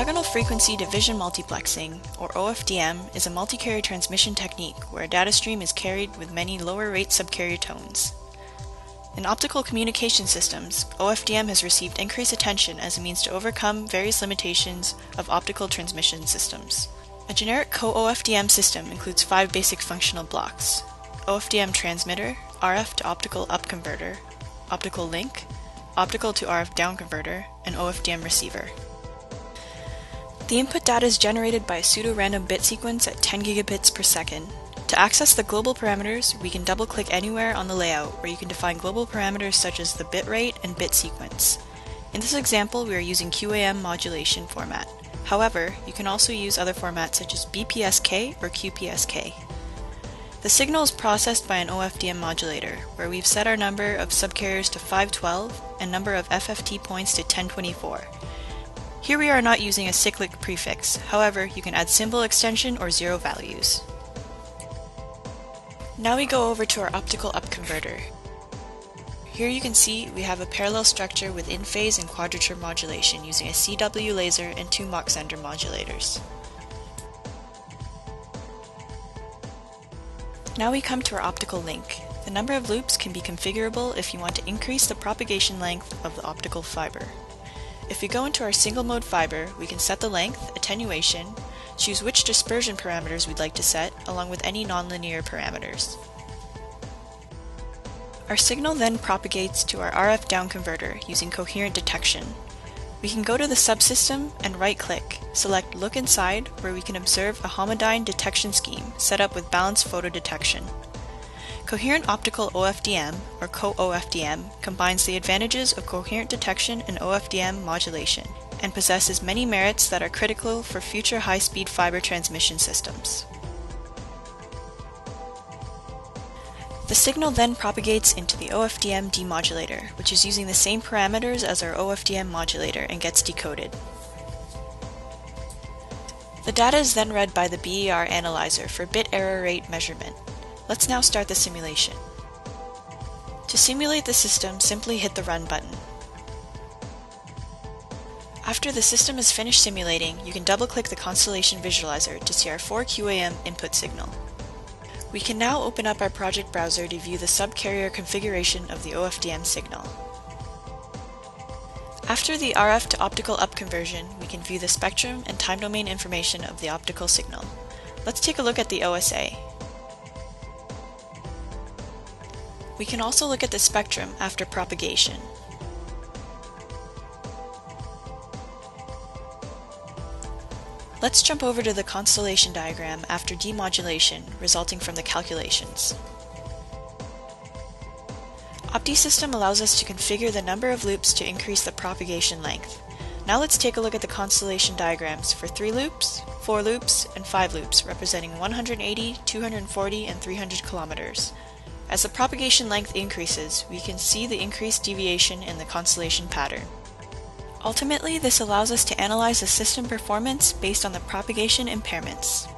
Orthogonal frequency division multiplexing, or OFDM, is a multi-carrier transmission technique where a data stream is carried with many lower-rate subcarrier tones. In optical communication systems, OFDM has received increased attention as a means to overcome various limitations of optical transmission systems. A generic co-OFDM system includes 5 basic functional blocks: OFDM transmitter, RF to optical up converter, optical link, optical to RF down converter, and OFDM receiver. The input data is generated by a pseudo-random bit sequence at 10 gigabits per second. To access the global parameters, we can double-click anywhere on the layout where you can define global parameters such as the bit rate and bit sequence. In this example, we are using QAM modulation format. However, you can also use other formats such as BPSK or QPSK. The signal is processed by an OFDM modulator, where we've set our number of subcarriers to 512 and number of FFT points to 1024. Here we are not using a cyclic prefix, however, you can add symbol extension or zero values. Now we go over to our optical up converter. Here you can see we have a parallel structure with in-phase and quadrature modulation using a CW laser and 2 Mach-Zehnder modulators. Now we come to our optical link. The number of loops can be configurable if you want to increase the propagation length of the optical fiber. If we go into our single mode fiber, we can set the length, attenuation, choose which dispersion parameters we'd like to set, along with any nonlinear parameters. Our signal then propagates to our RF down converter using coherent detection. We can go to the subsystem and right-click, select Look Inside, where we can observe a homodyne detection scheme set up with balanced photo detection. Coherent Optical OFDM, or co-OFDM, combines the advantages of coherent detection and OFDM modulation, and possesses many merits that are critical for future high-speed fiber transmission systems. The signal then propagates into the OFDM demodulator, which is using the same parameters as our OFDM modulator and gets decoded. The data is then read by the BER analyzer for bit error rate measurement. Let's now start the simulation. To simulate the system, simply hit the Run button. After the system is finished simulating, you can double-click the constellation visualizer to see our 4 QAM input signal. We can now open up our project browser to view the subcarrier configuration of the OFDM signal. After the RF to optical up conversion, we can view the spectrum and time domain information of the optical signal. Let's take a look at the OSA. We can also look at the spectrum after propagation. Let's jump over to the constellation diagram after demodulation resulting from the calculations. OptiSystem allows us to configure the number of loops to increase the propagation length. Now let's take a look at the constellation diagrams for 3 loops, 4 loops, and 5 loops representing 180, 240, and 300 kilometers. As the propagation length increases, we can see the increased deviation in the constellation pattern. Ultimately, this allows us to analyze the system performance based on the propagation impairments.